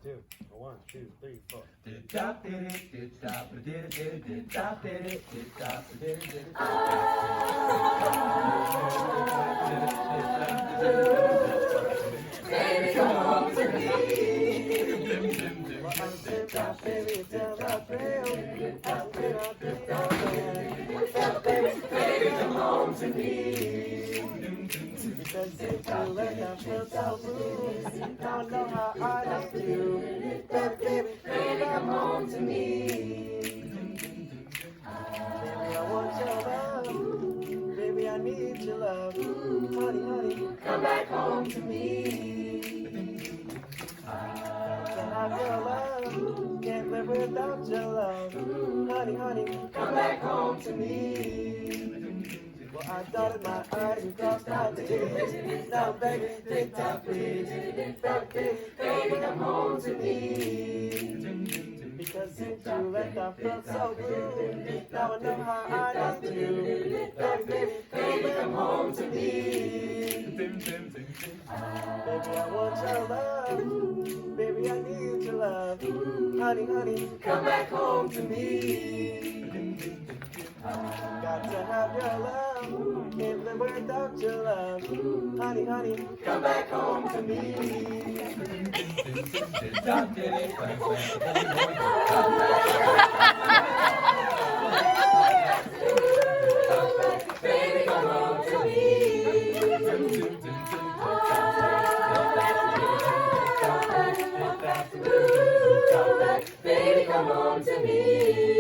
two. 1, 2, 3, 4. Baby, come home to me. Baby, come home to me. Because if you left, I feel so blue. Don't know how I need you. Baby, come home to me. Baby, I want your love. Baby, I need your love. Honey, Come back home to me. can I have your love? Can't live without your love. Honey, Come back home to me. well, I dotted my I's and crossed my T's. Now, baby, tick tock, please. Baby, come home to me. Because since you left, I felt so blue. Now I know how I need you. Baby, come home to me. Baby, I want your love. Baby, I need your love. Honey, Come back home to me. got to have your love. Can't live without your love. Honey, Come back home to me. Baby, come home to me. Baby, come home to me.